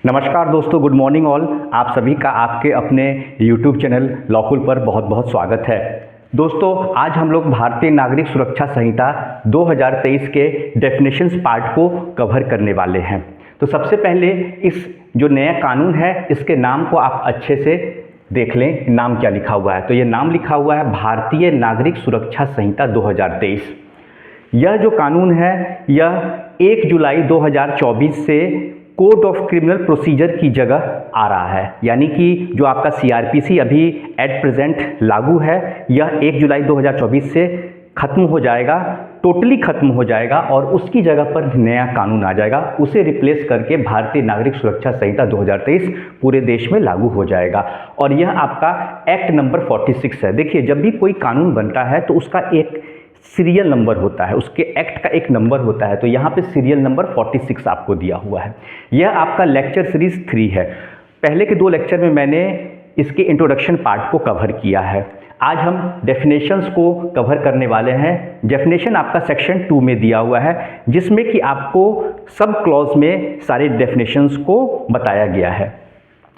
नमस्कार दोस्तों, good morning all. आप सभी का आपके अपने YouTube चैनल लॉकुल पर बहुत बहुत स्वागत है। दोस्तों, आज हम लोग भारतीय नागरिक सुरक्षा संहिता 2023 के डेफिनेशंस पार्ट को कवर करने वाले हैं। तो सबसे पहले इस जो नया कानून है इसके नाम को आप अच्छे से देख लें, नाम क्या लिखा हुआ है। तो ये नाम लिखा हुआ है भारतीय नागरिक सुरक्षा संहिता 2023। यह जो कानून है यह 1 जुलाई 2024 से कोड ऑफ क्रिमिनल प्रोसीजर की जगह आ रहा है, यानी कि जो आपका CRPC अभी एट प्रेजेंट लागू है यह 1 जुलाई 2024 से ख़त्म हो जाएगा, टोटली ख़त्म हो जाएगा और उसकी जगह पर नया कानून आ जाएगा। उसे रिप्लेस करके भारतीय नागरिक सुरक्षा संहिता 2023 पूरे देश में लागू हो जाएगा और यह आपका एक्ट नंबर 46 है। देखिए, जब भी कोई कानून बनता है तो उसका एक सीरियल नंबर होता है, उसके एक्ट का एक नंबर होता है। तो यहाँ पे सीरियल नंबर 46 आपको दिया हुआ है। यह आपका लेक्चर सीरीज 3 है। पहले के 2 लेक्चर में मैंने इसके इंट्रोडक्शन पार्ट को कवर किया है। आज हम डेफिनेशंस को कवर करने वाले हैं। डेफिनेशन आपका सेक्शन 2 में दिया हुआ है, जिसमें कि आपको सब क्लॉज में सारे डेफिनेशंस को बताया गया है।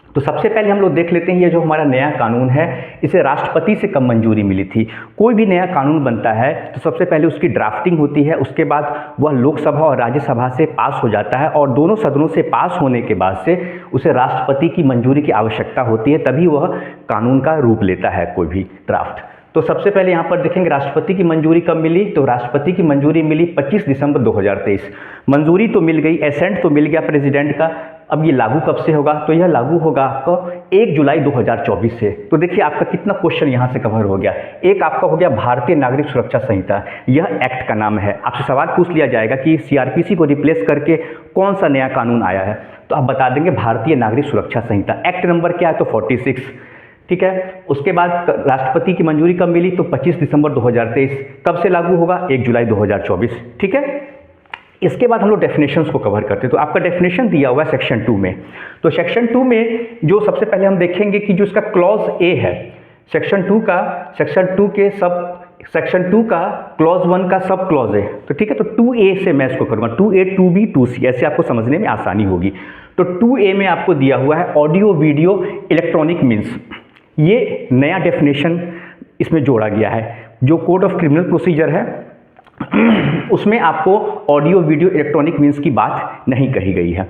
तो सबसे पहले हम लोग देख लेते हैं, ये जो हमारा नया कानून है इसे राष्ट्रपति से कब मंजूरी मिली थी। कोई भी नया कानून बनता है तो सबसे पहले उसकी ड्राफ्टिंग होती है, उसके बाद वह लोकसभा और राज्यसभा से पास हो जाता है और दोनों सदनों से पास होने के बाद से उसे राष्ट्रपति की मंजूरी की आवश्यकता होती है, तभी वह कानून का रूप लेता है कोई भी ड्राफ्ट। तो सबसे पहले यहाँ पर देखेंगे राष्ट्रपति की मंजूरी कब मिली। तो राष्ट्रपति की मंजूरी मिली 25 दिसंबर 2023। मंजूरी तो मिल गई, एसेंट तो मिल गया प्रेसिडेंट का। अब ये लागू कब से होगा, तो यह लागू होगा आपको 1 जुलाई 2024 से। तो देखिए आपका कितना क्वेश्चन यहाँ से कवर हो गया। एक आपका हो गया भारतीय नागरिक सुरक्षा संहिता, यह एक्ट का नाम है। आपसे सवाल पूछ लिया जाएगा कि CRPC को रिप्लेस करके कौन सा नया कानून आया है, तो आप बता देंगे भारतीय नागरिक सुरक्षा संहिता। एक्ट नंबर क्या है, तो 46, ठीक है। उसके बाद राष्ट्रपति की मंजूरी कब मिली, तो 25 दिसंबर 2023। कब से लागू होगा, 1 जुलाई 2024, ठीक है। इसके बाद हम लोग डेफिनेशंस को कवर करते हैं। तो आपका डेफिनेशन दिया हुआ है सेक्शन 2 में। तो सेक्शन 2 में जो सबसे पहले हम देखेंगे कि जो इसका क्लॉज ए है सेक्शन 2 का, सेक्शन 2 का क्लॉज 1 का सब क्लॉज है। तो ठीक है, तो 2A से मैं इसको करूँगा, 2A, 2B, 2C, ऐसे आपको समझने में आसानी होगी। तो 2A में आपको दिया हुआ है ऑडियो वीडियो इलेक्ट्रॉनिक मीन्स। ये नया डेफिनेशन इसमें जोड़ा गया है। जो कोड ऑफ क्रिमिनल प्रोसीजर है उसमें आपको ऑडियो वीडियो इलेक्ट्रॉनिक मीन्स की बात नहीं कही गई है।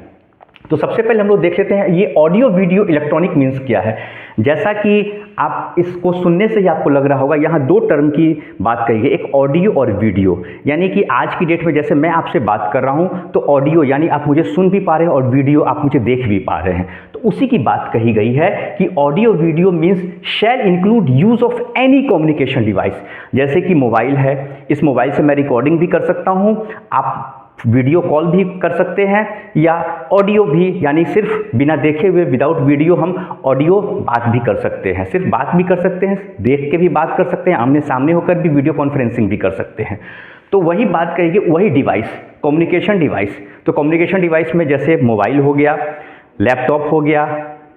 तो सबसे पहले हम लोग देख लेते हैं ये ऑडियो वीडियो इलेक्ट्रॉनिक मीन्स क्या है। जैसा कि आप इसको सुनने से ही आपको लग रहा होगा, यहाँ 2 टर्म की बात कही गई, एक ऑडियो और वीडियो। यानी कि आज की डेट में जैसे मैं आपसे बात कर रहा हूँ तो ऑडियो यानी आप मुझे सुन भी पा रहे हैं और वीडियो आप मुझे देख भी पा रहे हैं, तो उसी की बात कही गई है कि audio video means shall include use of any communication device. जैसे कि मोबाइल है, इस मोबाइल से मैं रिकॉर्डिंग भी कर सकता हूँ, आप वीडियो कॉल भी कर सकते हैं, या ऑडियो भी, यानी सिर्फ बिना देखे हुए विदाउट वीडियो हम ऑडियो बात भी कर सकते हैं, सिर्फ बात भी कर सकते हैं, देख के भी बात कर सकते हैं, आमने सामने होकर भी वीडियो कॉन्फ्रेंसिंग भी कर सकते हैं। तो वही बात कहेगी, वही डिवाइस, कम्युनिकेशन डिवाइस। तो कम्युनिकेशन डिवाइस में जैसे मोबाइल हो गया, लैपटॉप हो गया,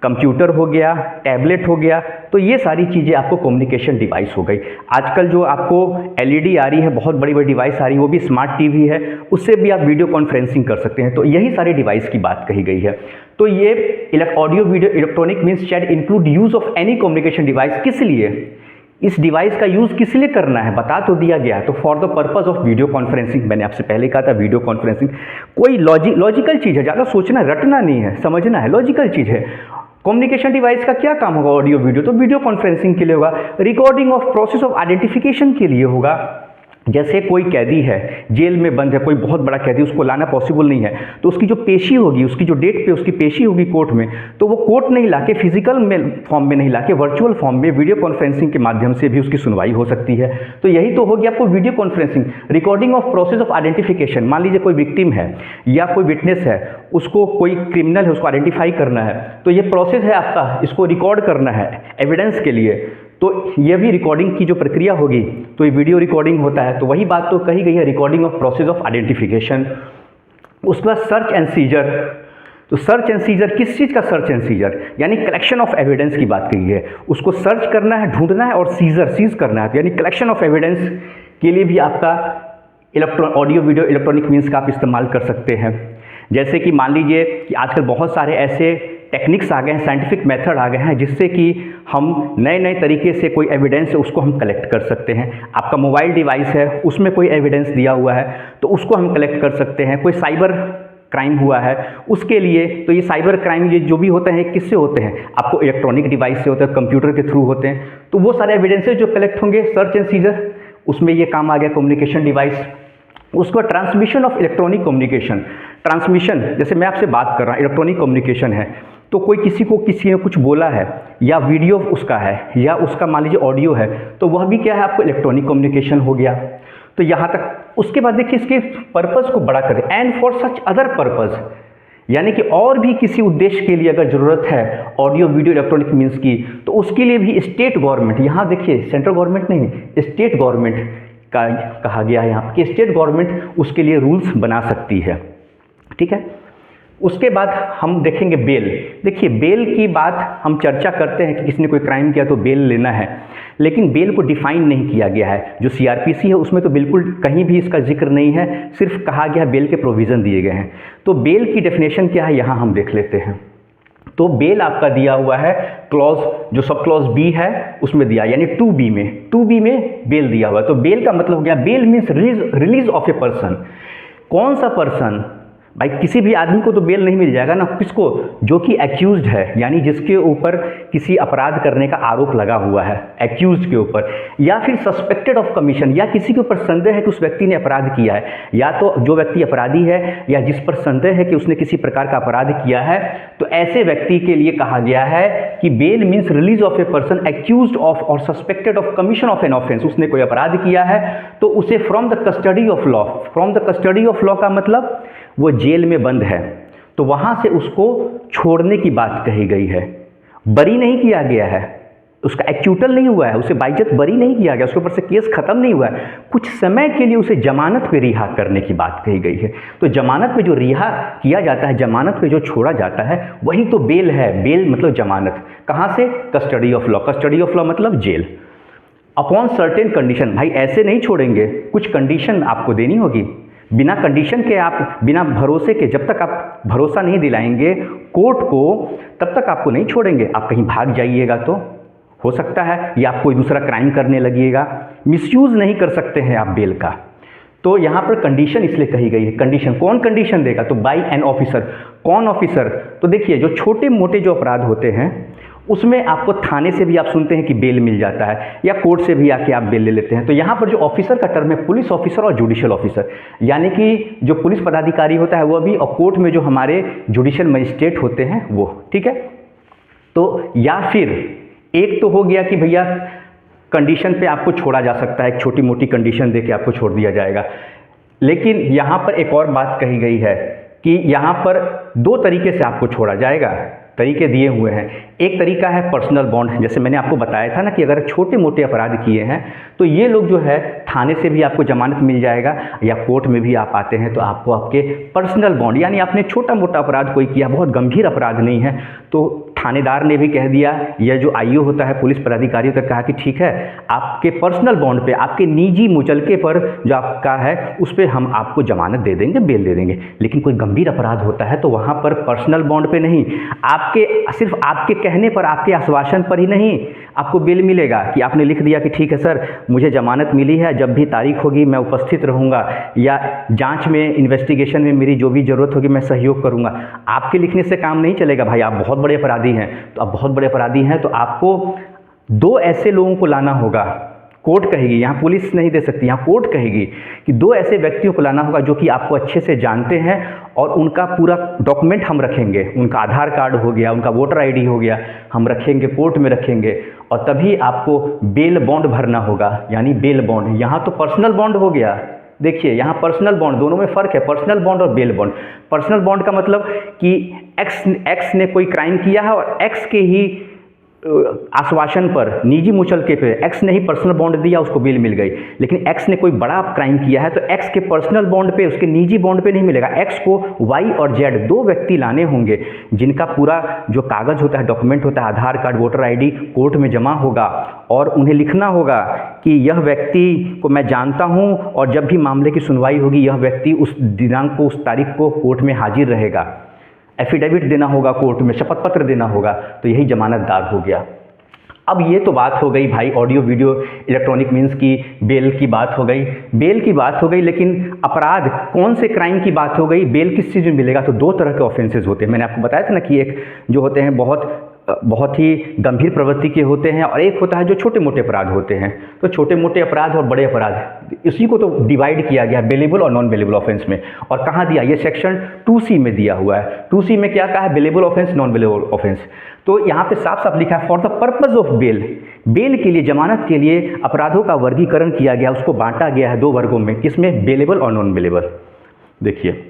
कंप्यूटर हो गया, टैबलेट हो गया, तो ये सारी चीज़ें आपको कम्युनिकेशन डिवाइस हो गई। आजकल जो आपको LED आ रही है, बहुत बड़ी बड़ी डिवाइस आ रही है, वो भी स्मार्ट TV है, उससे भी आप वीडियो कॉन्फ्रेंसिंग कर सकते हैं। तो यही सारे डिवाइस की बात कही गई है। तो ये audio video electronic means shall include use of any communication device. किस लिए, इस डिवाइस का यूज़ किस लिए करना है बता तो दिया गया है। तो for the purpose of video conferencing, मैंने आपसे पहले कहा था वीडियो कॉन्फ्रेंसिंग कोई लॉजिकल चीज़ है, ज़्यादा सोचना रटना नहीं है, समझना है, लॉजिकल चीज़ है। कम्युनिकेशन डिवाइस का क्या काम होगा, ऑडियो वीडियो, तो वीडियो कॉन्फ्रेंसिंग के लिए होगा, recording of process of identification के लिए होगा। जैसे कोई कैदी है, जेल में बंद है, कोई बहुत बड़ा कैदी, उसको लाना पॉसिबल नहीं है, तो उसकी जो पेशी होगी, उसकी जो डेट पे उसकी पेशी होगी कोर्ट में, तो वो कोर्ट नहीं लाके फिजिकल में फॉर्म में नहीं लाके वर्चुअल फॉर्म में वीडियो कॉन्फ्रेंसिंग के माध्यम से भी उसकी सुनवाई हो सकती है। तो यही तो होगी आपको video conferencing. Recording of process of identification, मान लीजिए कोई विक्टिम है या कोई विटनेस है, उसको कोई क्रिमिनल है, उसको आइडेंटिफाई करना है, तो ये प्रोसेस है आपका, इसको रिकॉर्ड करना है एविडेंस के लिए। तो ये भी रिकॉर्डिंग की जो प्रक्रिया होगी तो ये वीडियो रिकॉर्डिंग होता है। तो वही बात तो कही गई है, recording of process of identification. उसके बाद सर्च एंड सीजर। तो सर्च एंड सीजर, किस चीज़ का सर्च एंड सीजर, यानी कलेक्शन ऑफ एविडेंस की बात कही है। उसको सर्च करना है, ढूंढना है, और सीज करना है, यानी कलेक्शन ऑफ एविडेंस के लिए भी आपका ऑडियो वीडियो इलेक्ट्रॉनिक मीन्स का आप इस्तेमाल कर सकते हैं। जैसे कि मान लीजिए कि आजकल बहुत सारे ऐसे टेक्निक्स आ गए हैं, साइंटिफिक मेथड आ गए हैं, जिससे कि हम नए नए तरीके से कोई एविडेंस है उसको हम कलेक्ट कर सकते हैं। आपका मोबाइल डिवाइस है, उसमें कोई एविडेंस दिया हुआ है तो उसको हम कलेक्ट कर सकते हैं। कोई साइबर क्राइम हुआ है उसके लिए, तो ये साइबर क्राइम ये जो भी होते हैं किससे होते हैं, आपको इलेक्ट्रॉनिक डिवाइस से होते हैं, कंप्यूटर के थ्रू होते हैं। तो वो सारे एविडेंसेस जो कलेक्ट होंगे, सर्च एंड सीजर, उसमें ये काम आ गया कम्युनिकेशन डिवाइस। उसका transmission of electronic communication, transmission जैसे मैं आपसे बात कर रहा हूँ, इलेक्ट्रॉनिक कम्युनिकेशन है, तो कोई किसी ने कुछ बोला है या वीडियो उसका है या उसका मान लीजिए ऑडियो है, तो वह भी क्या है, आपको इलेक्ट्रॉनिक कम्युनिकेशन हो गया। तो यहाँ तक। उसके बाद देखिए इसके पर्पज़ को बड़ा करें, and for such other purpose, यानी कि और भी किसी उद्देश्य के लिए अगर ज़रूरत है ऑडियो वीडियो इलेक्ट्रॉनिक मीन्स की, तो उसके लिए भी स्टेट गवर्नमेंट, यहाँ देखिए सेंट्रल गवर्नमेंट नहीं, स्टेट गवर्नमेंट का कहा गया है यहाँ कि स्टेट गवर्नमेंट उसके लिए रूल्स बना सकती है। ठीक है। उसके बाद हम देखेंगे बेल। देखिए बेल की बात हम चर्चा करते हैं कि किसी ने कोई क्राइम किया तो बेल लेना है, लेकिन बेल को डिफाइन नहीं किया गया है। जो सीआरपीसी है उसमें तो बिल्कुल कहीं भी इसका जिक्र नहीं है, सिर्फ कहा गया बेल के प्रोविज़न दिए गए हैं। तो बेल की डेफिनेशन क्या है यहाँ हम देख लेते हैं। तो बेल आपका दिया हुआ है क्लॉज, जो सब क्लॉज बी है उसमें दिया, यानी 2B में बेल दिया हुआ है। तो बेल का मतलब हो गया, bail means release of a person. कौन सा पर्सन भाई, किसी भी आदमी को तो बेल नहीं मिल जाएगा ना, किसको, जो कि एक्यूज्ड है, यानी जिसके ऊपर किसी अपराध करने का आरोप लगा हुआ है, एक्यूज्ड के ऊपर, या फिर सस्पेक्टेड ऑफ कमीशन, या किसी के ऊपर संदेह है कि उस व्यक्ति ने अपराध किया है, या तो जो व्यक्ति अपराधी है या जिस पर संदेह है कि उसने किसी प्रकार का अपराध किया है, तो ऐसे व्यक्ति के लिए कहा गया है कि bail means release of a person accused of or suspected of commission of an offence. उसने कोई अपराध किया है तो उसे from the custody of law, from the custody of law का मतलब वो जेल में बंद है तो वहां से उसको छोड़ने की बात कही गई है। बरी नहीं किया गया है, उसका एक्यूटल नहीं हुआ है, उसे बाइज्जत बरी नहीं किया गया, उसके ऊपर से केस खत्म नहीं हुआ है, कुछ समय के लिए उसे जमानत पे रिहा करने की बात कही गई है। तो जमानत पे जो रिहा किया जाता है, जमानत पे जो छोड़ा जाता है, वही तो बेल है। बेल मतलब जमानत, कहाँ से, custody of law, custody of law मतलब जेल। अपॉन सर्टेन कंडीशन, भाई ऐसे नहीं छोड़ेंगे, कुछ कंडीशन आपको देनी होगी। बिना कंडीशन के, आप बिना भरोसे के, जब तक आप भरोसा नहीं दिलाएंगे कोर्ट को, तब तक आपको नहीं छोड़ेंगे। आप कहीं भाग जाइएगा तो हो सकता है, या आप कोई दूसरा क्राइम करने लगिएगा, मिसयूज़ नहीं कर सकते हैं आप बेल का। तो यहाँ पर कंडीशन इसलिए कही गई है। कंडीशन, कौन कंडीशन देगा, तो बाई एन ऑफिसर। कौन ऑफिसर, तो देखिए जो छोटे मोटे जो अपराध होते हैं उसमें आपको थाने से भी आप सुनते हैं कि बेल मिल जाता है, या कोर्ट से भी आके आप बेल ले लेते हैं। तो यहाँ पर जो ऑफिसर का टर्म है पुलिस ऑफिसर और जुडिशियल ऑफिसर, यानी कि जो पुलिस पदाधिकारी होता है वह भी, और कोर्ट में जो हमारे जुडिशियल मजिस्ट्रेट होते हैं वो। ठीक है। तो या फिर एक तो हो गया कि भैया कंडीशन पे आपको छोड़ा जा सकता है, एक छोटी मोटी कंडीशन दे के आपको छोड़ दिया जाएगा। लेकिन यहाँ पर एक और बात कही गई है कि यहाँ पर दो तरीके से आपको छोड़ा जाएगा, तरीके दिए हुए हैं। एक तरीका है पर्सनल बॉन्ड, जैसे मैंने आपको बताया था ना कि अगर छोटे मोटे अपराध किए हैं तो ये लोग जो है थाने से भी आपको जमानत मिल जाएगा, या कोर्ट में भी आप आते हैं तो आपको आपके पर्सनल बॉन्ड, यानी आपने छोटा मोटा अपराध कोई किया, बहुत गंभीर अपराध नहीं है, तो थानेदार ने भी कह दिया, या जो आईओ होता है पुलिस पदाधिकारी होता है, कहा कि ठीक है आपके पर्सनल बॉन्ड पे, आपके निजी मुचलके पर जो आपका है उस पर हम आपको जमानत दे देंगे, बेल दे देंगे। लेकिन कोई गंभीर अपराध होता है तो वहाँ पर पर्सनल बॉन्ड पे नहीं, आपके सिर्फ आपके कहने पर, आपके आश्वासन पर ही नहीं आपको बेल मिलेगा कि आपने लिख दिया कि ठीक है सर मुझे जमानत मिली है, जब भी तारीख होगी मैं उपस्थित रहूँगा, या जांच में, इन्वेस्टिगेशन में मेरी जो भी ज़रूरत होगी मैं सहयोग करूँगा। आपके लिखने से काम नहीं चलेगा भाई, आप बहुत बड़े अपराधी हैं, तो आप बहुत बड़े अपराधी हैं तो आपको दो ऐसे लोगों को लाना होगा, कोर्ट कहेगी, यहाँ पुलिस नहीं दे सकती, यहाँ कोर्ट कहेगी कि दो ऐसे व्यक्तियों को लाना होगा जो कि आपको अच्छे से जानते हैं, और उनका पूरा डॉक्यूमेंट हम रखेंगे, उनका आधार कार्ड हो गया, उनका वोटर आईडी हो गया, हम रखेंगे, कोर्ट में रखेंगे, और तभी आपको बेल बॉन्ड भरना होगा, यानी बेल बॉन्ड। यहाँ तो पर्सनल बॉन्ड हो गया, देखिए यहाँ पर्सनल बॉन्ड, दोनों में फ़र्क है, पर्सनल बॉन्ड और बेल बॉन्ड। पर्सनल बॉन्ड का मतलब कि एक्स ने कोई क्राइम किया है और एक्स के ही आश्वासन पर, निजी मुचलके पे एक्स ने ही पर्सनल बॉन्ड दिया, उसको बेल मिल गई। लेकिन एक्स ने कोई बड़ा क्राइम किया है तो एक्स के पर्सनल बॉन्ड पे, उसके निजी बॉन्ड पे नहीं मिलेगा। एक्स को वाई और जेड 2 व्यक्ति लाने होंगे जिनका पूरा जो कागज़ होता है, डॉक्यूमेंट होता है, आधार कार्ड, वोटर आईडी कोर्ट में जमा होगा और उन्हें लिखना होगा कि यह व्यक्ति को मैं जानता हूं और जब भी मामले की सुनवाई होगी यह व्यक्ति उस दिनांक को, उस तारीख को कोर्ट में हाजिर रहेगा। एफिडेविट देना होगा कोर्ट में, शपथ पत्र देना होगा, तो यही जमानतदार हो गया। अब ये तो बात हो गई भाई ऑडियो वीडियो इलेक्ट्रॉनिक मीन्स की, बेल की बात हो गई, बेल की बात हो गई। लेकिन अपराध कौन से क्राइम की बात हो गई, बेल किस चीज़ में मिलेगा? तो 2 तरह के ऑफेंसेस होते हैं। मैंने आपको बताया था ना कि एक जो होते हैं बहुत ही गंभीर प्रवृत्ति के होते हैं और एक होता है जो छोटे मोटे अपराध होते हैं। तो छोटे मोटे अपराध और बड़े अपराध, इसी को तो डिवाइड किया गया बेलेबल और नॉन बेलेबल ऑफेंस में। और कहाँ दिया? ये सेक्शन 2C में दिया हुआ है। 2C में क्या कहा है? Bailable offence, non bailable offence. तो यहाँ पे साफ साफ लिखा है for the purpose of bail, bail के लिए, जमानत के लिए अपराधों का वर्गीकरण किया गया, उसको बांटा गया है 2 वर्गों में, किसमें? बेलेबल और नॉन बेलेबल। देखिए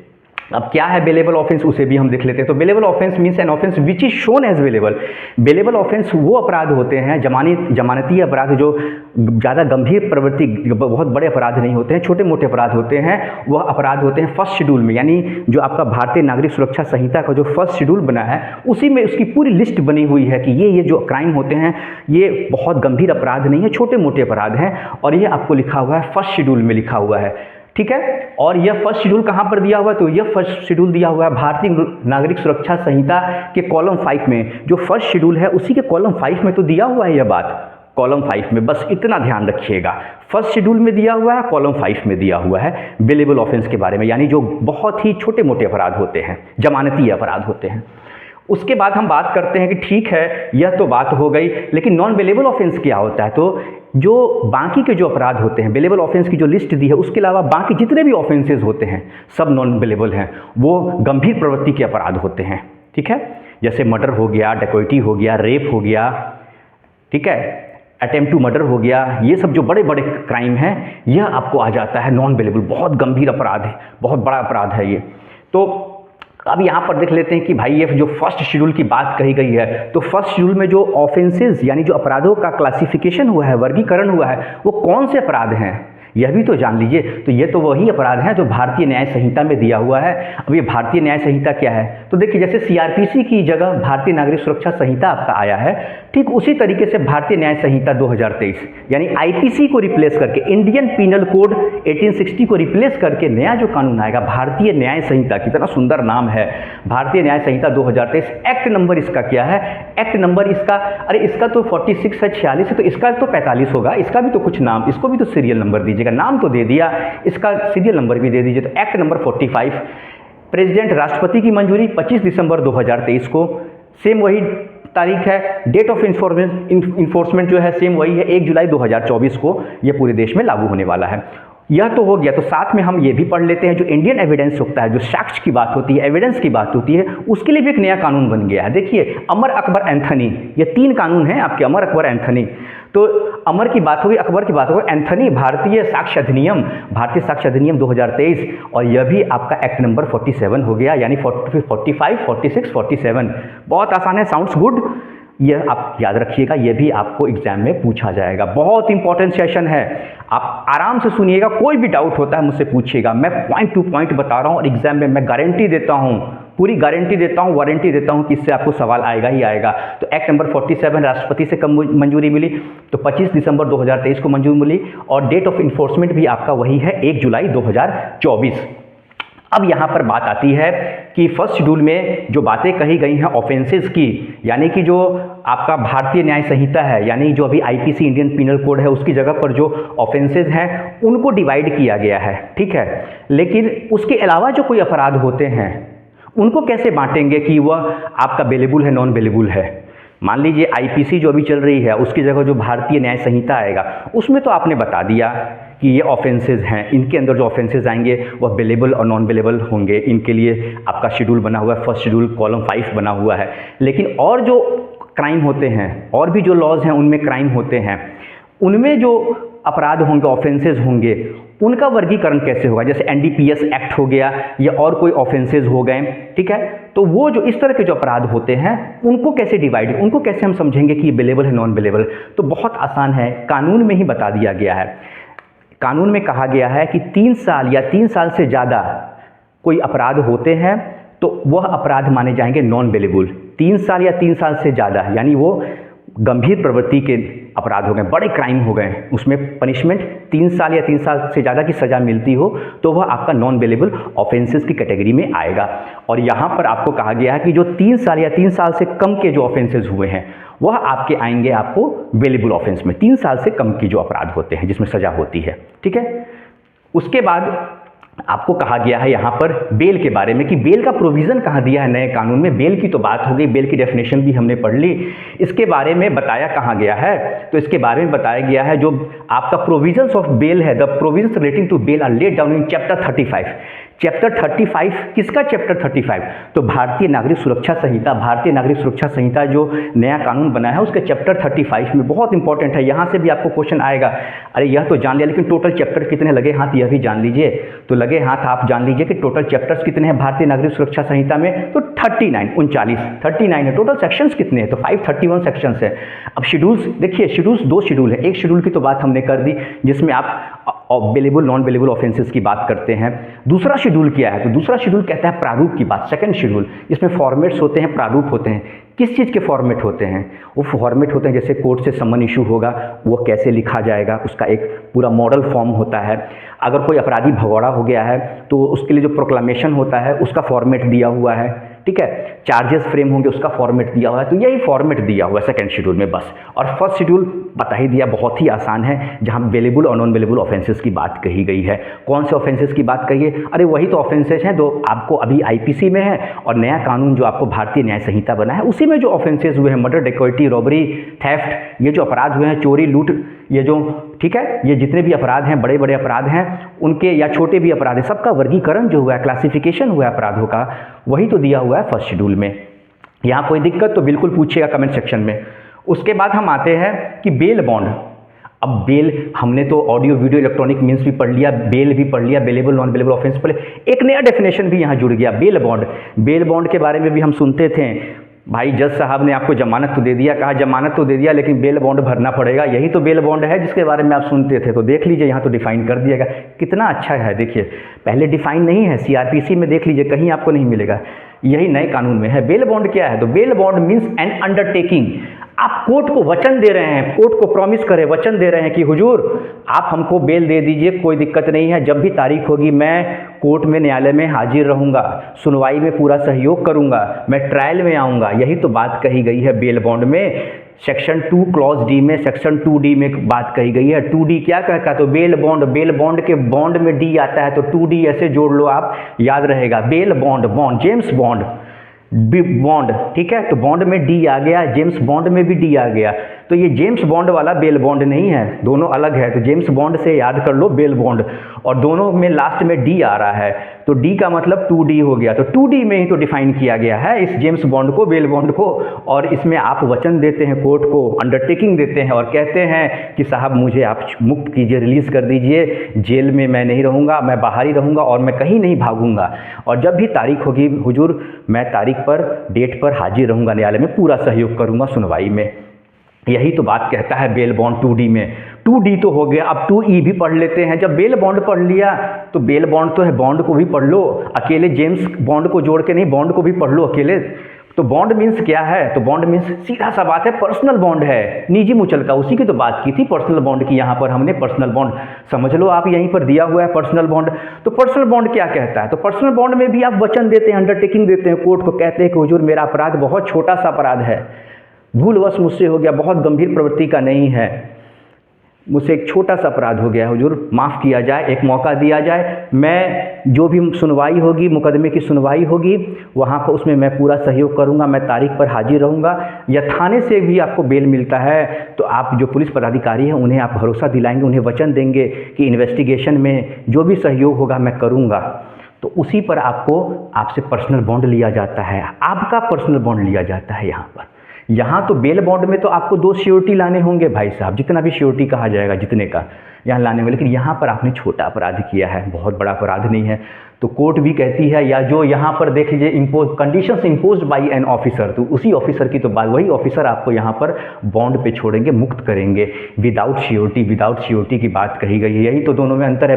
अब क्या है बेलेबल ऑफेंस, उसे भी हम देख लेते हैं। तो bailable offence means an offence which is shown as bailable. Bailable offence वो अपराध होते हैं, जमानती अपराध जो ज़्यादा गंभीर प्रवृत्ति, बहुत बड़े अपराध नहीं होते हैं, छोटे मोटे अपराध होते हैं। वह अपराध होते हैं फर्स्ट शेड्यूल में, यानी जो आपका भारतीय नागरिक सुरक्षा संहिता का जो फर्स्ट शेड्यूल बना है उसी में उसकी पूरी लिस्ट बनी हुई है कि ये जो क्राइम होते हैं ये बहुत गंभीर अपराध नहीं है, छोटे मोटे अपराध हैं। और ये आपको लिखा हुआ है फर्स्ट शेड्यूल में लिखा हुआ है, ठीक है। और यह फर्स्ट शेड्यूल कहाँ पर दिया हुआ है? तो यह फर्स्ट शेड्यूल दिया हुआ है भारतीय नागरिक सुरक्षा संहिता के कॉलम 5 में। जो फर्स्ट शेड्यूल है उसी के कॉलम 5 में तो दिया हुआ है यह बात, कॉलम 5 में, बस इतना ध्यान रखिएगा। फर्स्ट शेड्यूल में दिया हुआ है, कॉलम 5 में दिया हुआ है बेलेबल ऑफेंस के बारे में, यानी जो बहुत ही छोटे मोटे अपराध होते हैं, जमानती अपराध होते हैं। उसके बाद हम बात करते हैं कि ठीक है यह तो बात हो गई, लेकिन नॉन बेलेबल ऑफेंस क्या होता है? तो जो बाकी के जो अपराध होते हैं, बेलेबल ऑफेंस की जो लिस्ट दी है उसके अलावा बाकी जितने भी ऑफेंसेस होते हैं सब नॉन बेलेबल हैं, वो गंभीर प्रवृत्ति के अपराध होते हैं, ठीक है। जैसे मर्डर हो गया, डकैती हो गया, रेप हो गया, ठीक है, अटेम्प्ट टू मर्डर हो गया, ये सब जो बड़े बड़े क्राइम हैं यह आपको आ जाता है नॉन बेलेबल। बहुत गंभीर अपराध है, बहुत बड़ा अपराध है ये। तो अब यहाँ पर देख लेते हैं कि भाई ये जो फर्स्ट शेड्यूल की बात कही गई है, तो फर्स्ट शेड्यूल में जो ऑफेंसेस यानी जो अपराधों का क्लासिफिकेशन हुआ है, वर्गीकरण हुआ है, वो कौन से अपराध हैं यह भी तो जान लीजिए। तो ये तो वही अपराध हैं जो भारतीय न्याय संहिता में दिया हुआ है। अब ये भारतीय न्याय संहिता क्या है? तो देखिए जैसे सीआरपीसी की जगह भारतीय नागरिक सुरक्षा संहिता आपका आया है, ठीक उसी तरीके से भारतीय न्याय संहिता 2023 यानी आईपीसी को रिप्लेस करके, इंडियन पीनल कोड 1860 को रिप्लेस करके नया जो कानून आएगा भारतीय न्याय संहिता, कितना सुंदर नाम है, भारतीय न्याय संहिता 2023। एक्ट नंबर इसका क्या है? एक्ट नंबर इसका, अरे इसका तो 46 है, 46 है, तो इसका तो 45 होगा, इसका भी तो कुछ नाम, इसको भी तो सीरियल नंबर दीजिएगा। नाम तो दे दिया, इसका सीरियल नंबर भी दे दीजिए। तो एक्ट नंबर 45, प्रेसिडेंट राष्ट्रपति की मंजूरी 25 दिसंबर 2023 को, सेम वही तारीख है। डेट ऑफ इन्फोर्समेंट जो है सेम वही है, 1 जुलाई 2024 को यह पूरे देश में लागू होने वाला है। यह तो हो गया। तो साथ में हम ये भी पढ़ लेते हैं जो इंडियन एविडेंस होता है, जो साक्ष्य की बात होती है, एविडेंस की बात होती है, उसके लिए भी एक नया कानून बन गया है। देखिए अमर अकबर एंथनी, ये 3 कानून हैं आपके, अमर अकबर एंथनी। तो अमर की बात होगी, अकबर की बात होगी, एंथनी भारतीय साक्ष्य अधिनियम, भारतीय साक्ष्य अधिनियम 2023, और यह भी आपका एक्ट नंबर 47 हो गया, यानी 45, 46, 47। बहुत आसान है, साउंड्स गुड, यह आप याद रखिएगा, यह भी आपको एग्जाम में पूछा जाएगा। बहुत इंपॉर्टेंट सेशन है, आप आराम से सुनिएगा, कोई भी डाउट होता है मुझसे पूछिएगा, मैं पॉइंट टू पॉइंट बता रहा हूँ और एग्जाम में मैं गारंटी देता हूँ, पूरी गारंटी देता हूँ, वारंटी देता हूँ कि इससे आपको सवाल आएगा ही आएगा। तो एक्ट नंबर 47 राष्ट्रपति से कब मंजूरी मिली? तो 25 दिसंबर 2023 को मंजूरी मिली, और डेट ऑफ इन्फोर्समेंट भी आपका वही है, 1 जुलाई 2024। अब यहाँ पर बात आती है कि फर्स्ट शेड्यूल में जो बातें कही गई हैं ऑफेंसेस की, यानी कि जो आपका भारतीय न्याय संहिता है, यानी जो अभी आईपीसी इंडियन पीनल कोड है उसकी जगह पर जो ऑफेंसेस हैं उनको डिवाइड किया गया है, ठीक है। लेकिन उसके अलावा जो कोई अपराध होते हैं उनको कैसे बांटेंगे कि वह आपका बेलेबल है, नॉन बेलेबल है? मान लीजिए आईपीसी जो अभी चल रही है उसकी जगह जो भारतीय न्याय संहिता आएगा, उसमें तो आपने बता दिया कि ये ऑफेंसेस हैं, इनके अंदर जो ऑफेंसेस आएंगे वह बेलेबल और नॉन बेलेबल होंगे। इनके लिए आपका शेड्यूल बना हुआ है, फर्स्ट शेड्यूल कॉलम 5 बना हुआ है। लेकिन और जो क्राइम होते हैं, और भी जो लॉज हैं उनमें क्राइम होते हैं, उनमें जो अपराध होंगे, ऑफेंसेस होंगे, उनका वर्गीकरण कैसे होगा, जैसे एनडीपीएस एक्ट हो गया या और कोई ऑफेंसेस हो गए, ठीक है। तो वो जो इस तरह के जो अपराध होते हैं उनको कैसे डिवाइड, उनको कैसे हम समझेंगे कि ये बेलेबल है, नॉन बेलेबल। तो बहुत आसान है, कानून में ही बता दिया गया है। कानून में कहा गया है कि 3 साल या 3 साल से ज़्यादा कोई अपराध होते हैं तो वह अपराध माने जाएंगे नॉन बेलेबल। 3 साल या 3 साल से ज़्यादा यानी वो गंभीर प्रवृत्ति के अपराध हो गए, बड़े क्राइम हो गए, उसमें पनिशमेंट 3 साल या 3 साल से ज़्यादा की सज़ा मिलती हो तो वह आपका नॉन बेलेबल ऑफेंसेस की कैटेगरी में आएगा। और यहाँ पर आपको कहा गया है कि जो 3 साल या 3 साल से कम के जो ऑफेंसेस हुए हैं वह आपके आएंगे आपको बेलेबल ऑफेंस में, 3 साल से कम की जो अपराध होते हैं जिसमें सज़ा होती है, ठीक है। उसके बाद आपको कहा गया है यहाँ पर बेल के बारे में कि बेल का प्रोविज़न कहाँ दिया है नए कानून में। बेल की तो बात हो गई, बेल की डेफिनेशन भी हमने पढ़ ली, इसके बारे में बताया कहाँ गया है, तो इसके बारे में बताया गया है जो आपका प्रोविजंस ऑफ बेल है, the provisions relating to bail are laid down in chapter 35। Chapter 35 किसका चैप्टर 35? तो भारतीय नागरिक सुरक्षा संहिता, भारतीय नागरिक सुरक्षा संहिता जो नया कानून बना है उसके चैप्टर 35 में, बहुत इंपॉर्टेंट है। यहाँ से भी आपको क्वेश्चन आएगा, अरे यह तो जान लिया लेकिन टोटल चैप्टर कितने लगे हाथ यह भी जान लीजिए। तो लगे हाथ आप जान लीजिए कि टोटल चैप्टर्स कितने हैं भारतीय नागरिक सुरक्षा संहिता में, तो 39 है। टोटल सेक्शंस कितने हैं? तो 531 सेक्शंस है। अब शेड्यूल्स देखिए, शेड्यूल्स 2 शेड्यूल है, एक शेड्यूल की तो बात हमने कर दी जिसमें आप बेलेबल नॉन बेलेबल ऑफेंसेस की बात करते हैं। दूसरा शेड्यूल क्या है? तो दूसरा शेड्यूल कहता है प्रारूप की बात, सेकंड शेड्यूल, जिसमें फॉर्मेट्स होते हैं, प्रारूप होते हैं। किस चीज़ के फॉर्मेट होते हैं? वो फॉर्मेट होते हैं जैसे कोर्ट से समन इशू होगा वो कैसे लिखा जाएगा, उसका एक पूरा मॉडल फॉर्म होता है। अगर कोई अपराधी भगौड़ा हो गया है तो उसके लिए जो प्रोक्लामेशन होता है उसका फॉर्मेट दिया हुआ है, ठीक है। चार्जेस फ्रेम होंगे उसका फॉर्मेट दिया हुआ है, तो यही फॉर्मेट दिया हुआ है सेकंड शेड्यूल में बस। और फर्स्ट शेड्यूल बता ही दिया, बहुत ही आसान है, जहां बेलेबल और नॉन बेलेबल ऑफेंसेस की बात कही गई है। कौन से ऑफेंसेस की बात कही है? अरे वही तो ऑफेंसेस हैं जो आपको अभी आईपीसी में है और नया कानून जो आपको भारतीय न्याय संहिता बना है उसी में जो ऑफेंसेस हुए हैं, मर्डर, डकैती, रॉबरी, थेफ्ट, ये जो अपराध हुए हैं, चोरी, लूट, ये जो, ठीक है, ये जितने भी अपराध हैं, बड़े बड़े अपराध हैं उनके या छोटे भी अपराध हैं, सबका वर्गीकरण जो हुआ है, क्लासिफिकेशन हुआ है अपराधों का, वही तो दिया हुआ है फर्स्ट शेड्यूल में। यहाँ कोई दिक्कत तो बिल्कुल पूछिएगा कमेंट सेक्शन में। उसके बाद हम आते हैं कि बेल बॉन्ड। अब बेल हमने तो ऑडियो वीडियो इलेक्ट्रॉनिक मीन्स भी पढ़ लिया, बेल भी पढ़ लिया, बेलेबल नॉन बेलेबल ऑफेंस पढ़ लिया, एक नया डेफिनेशन भी यहाँ जुड़ गया, बेल बॉन्ड। बेल बॉन्ड के बारे में भी हम सुनते थे, भाई जज साहब ने आपको जमानत तो दे दिया, कहा जमानत तो दे दिया लेकिन बेल बॉन्ड भरना पड़ेगा, यही तो बेल बॉन्ड है जिसके बारे में आप सुनते थे। तो देख लीजिए यहाँ तो डिफाइन कर दिया गया, कितना अच्छा है। देखिए पहले डिफाइन नहीं है, सीआरपीसी में देख लीजिए कहीं आपको नहीं मिलेगा, यही नए कानून में है। बेल बॉन्ड क्या है? तो bail bond means N undertaking. आप कोर्ट को वचन दे रहे हैं, कोर्ट को प्रॉमिस करे, वचन दे रहे हैं कि हुजूर आप हमको बेल दे दीजिए, कोई दिक्कत नहीं है, जब भी तारीख होगी मैं कोर्ट में, न्यायालय में हाजिर रहूंगा, सुनवाई में पूरा सहयोग करूंगा, मैं ट्रायल में आऊंगा। यही तो बात कही गई है बेल बॉन्ड में। सेक्शन 2 क्लॉज डी में, सेक्शन 2D में बात कही गई है। 2D क्या कहता है? तो बेल बॉन्ड, बेल बॉन्ड के बॉन्ड में डी आता है तो 2D ऐसे जोड़ लो, आप याद रहेगा। Bail bond, bond, James bond, bond, ठीक है, तो बॉन्ड में डी आ गया, जेम्स बॉन्ड में भी डी आ गया। तो ये जेम्स बॉन्ड वाला बेल बॉन्ड नहीं है, दोनों अलग है। तो जेम्स बॉन्ड से याद कर लो बेल बॉन्ड, और दोनों में लास्ट में डी आ रहा है तो डी का मतलब 2D हो गया। तो 2D में ही तो डिफाइन किया गया है इस जेम्स बॉन्ड को, बेल बॉन्ड को। और इसमें आप वचन देते हैं कोर्ट को, अंडरटेकिंग देते हैं और कहते हैं कि साहब मुझे आप मुक्त कीजिए, रिलीज़ कर दीजिए, जेल में मैं नहीं रहूँगा, मैं बाहर ही रहूँगा और मैं कहीं नहीं भागूंगा, और जब भी तारीख होगी हुजूर मैं तारीख पर, डेट पर हाजिर रहूँगा, न्यायालय में पूरा सहयोग करूँगा सुनवाई में। यही तो बात कहता है बेल बॉन्ड 2D में। 2D तो हो गया, अब 2E भी पढ़ लेते हैं। जब बेल बॉन्ड पढ़ लिया तो बेल बॉन्ड तो है, बॉन्ड को भी पढ़ लो, अकेले जेम्स बॉन्ड को जोड़ के नहीं, बॉन्ड को भी पढ़ लो अकेले। तो बॉन्ड मीन्स क्या है? तो बॉन्ड मीन्स सीधा सा बात है, पर्सनल बॉन्ड है, निजी मुचलका, उसी की तो बात की थी पर्सनल बॉन्ड की। यहाँ पर हमने पर्सनल बॉन्ड समझ लो, आप यहीं पर दिया हुआ है पर्सनल बॉन्ड। तो पर्सनल बॉन्ड क्या कहता है? तो पर्सनल बॉन्ड में भी आप वचन देते हैं, अंडरटेकिंग देते हैं कोर्ट को, कहते हैं कि हुजूर मेरा अपराध बहुत छोटा सा अपराध है, भूलवश मुझसे हो गया, बहुत गंभीर प्रवृत्ति का नहीं है, मुझसे एक छोटा सा अपराध हो गया, हुजूर माफ़ किया जाए, एक मौका दिया जाए, मैं जो भी सुनवाई होगी, मुकदमे की सुनवाई होगी वहाँ पर उसमें मैं पूरा सहयोग करूँगा, मैं तारीख पर हाजिर रहूँगा। या थाने से भी आपको बेल मिलता है तो आप जो पुलिस पदाधिकारी हैं उन्हें आप भरोसा दिलाएंगे, उन्हें वचन देंगे कि इन्वेस्टिगेशन में जो भी सहयोग होगा मैं करूँगा। तो उसी पर आपको, आपसे पर्सनल बॉन्ड लिया जाता है, आपका पर्सनल बॉन्ड लिया जाता है यहाँ पर। यहाँ तो बेल बॉन्ड में तो आपको 2 श्योरिटी लाने होंगे भाई साहब, जितना भी श्योरिटी कहा जाएगा जितने का, यहाँ लाने में, लेकिन यहाँ पर आपने छोटा अपराध किया है, बहुत बड़ा अपराध नहीं है। तो कोर्ट भी कहती है, या जो यहाँ पर देख लीजिए impose conditions imposed by an officer, तो उसी ऑफिसर की तो बात, वही ऑफिसर आपको यहाँ पर बॉन्ड पे छोड़ेंगे, मुक्त करेंगे विदाउट श्योरिटी की बात कही गई है। यही तो दोनों में अंतर है।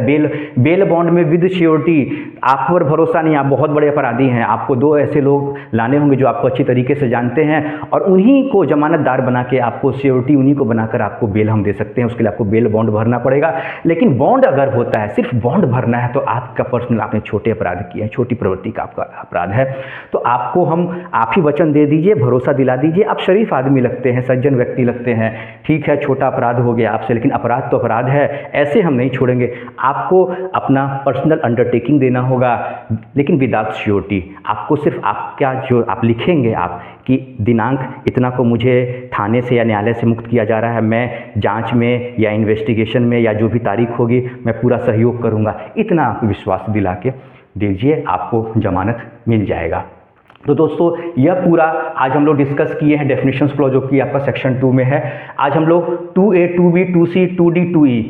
बेल बॉन्ड में विद श्योरिटी, आप पर भरोसा नहीं, आप बहुत बड़े अपराधी हैं, आपको 2 ऐसे लोग लाने होंगे जो आपको अच्छी तरीके से जानते हैं, और उन्हीं को जमानतदार बना के आपको श्योरिटी उन्हीं को बनाकर आपको बेल हम दे सकते हैं। उसके लिए आपको बेल बॉन्ड भरना पड़ेगा। लेकिन बॉन्ड अगर होता है, सिर्फ बॉन्ड भरना है, तो आपका पर्सनल, आपने छोटे अपराध किए हैं, छोटी प्रवृत्ति का आपका अपराध है, तो आपको आप ही वचन दे दीजिए, भरोसा दिला दीजिए। आप शरीफ आदमी लगते हैं, सज्जन व्यक्ति लगते हैं, ठीक है छोटा अपराध हो गया आपसे, लेकिन अपराध तो अपराध है, ऐसे हम नहीं छोड़ेंगे। आपको अपना पर्सनल अंडरटेकिंग देना होगा, लेकिन विदाउट श्योरिटी। आपको सिर्फ आपका जो आप लिखेंगे आप कि दिनांक इतना को मुझे थाने से या न्यायालय से मुक्त किया जा रहा है, मैं जांच में या इन्वेस्टिगेशन में या जो भी तारीख होगी मैं पूरा सहयोग करूंगा, इतना आप विश्वास दिला के दीजिए, आपको जमानत मिल जाएगा। तो दोस्तों यह पूरा आज हम लोग डिस्कस किए हैं डेफिनेशंस क्लॉज, जो कि आपका सेक्शन 2 में है। आज हम लोग 2A, 2B, 2C, 2D, 2E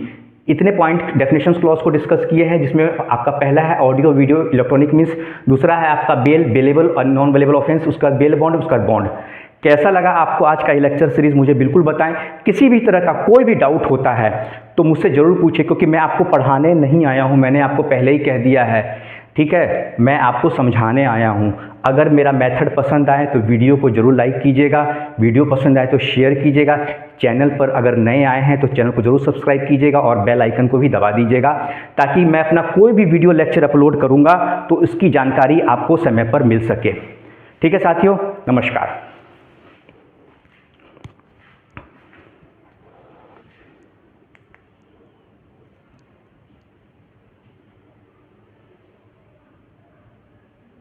इतने पॉइंट डेफिनेशंस क्लॉज को डिस्कस किए हैं, जिसमें आपका पहला है ऑडियो वीडियो इलेक्ट्रॉनिक मीन्स, दूसरा है आपका बेलेबल और नॉन बेलेबल ऑफेंस, उसका बेल बॉन्ड, उसका बॉन्ड। कैसा लगा आपको आज का ये लेक्चर सीरीज, मुझे बिल्कुल बताएं। किसी भी तरह का कोई भी डाउट होता है तो मुझसे ज़रूर पूछें, क्योंकि मैं आपको पढ़ाने नहीं आया हूँ, मैंने आपको पहले ही कह दिया है, ठीक है, मैं आपको समझाने आया हूँ। अगर मेरा मेथड पसंद आए तो वीडियो को जरूर लाइक कीजिएगा, वीडियो पसंद आए तो शेयर कीजिएगा, चैनल पर अगर नए आए हैं तो चैनल को जरूर सब्सक्राइब कीजिएगा और बेल आइकन को भी दबा दीजिएगा, ताकि मैं अपना कोई भी वीडियो लेक्चर अपलोड करूँगा तो इसकी जानकारी आपको समय पर मिल सके। ठीक है साथियों, नमस्कार।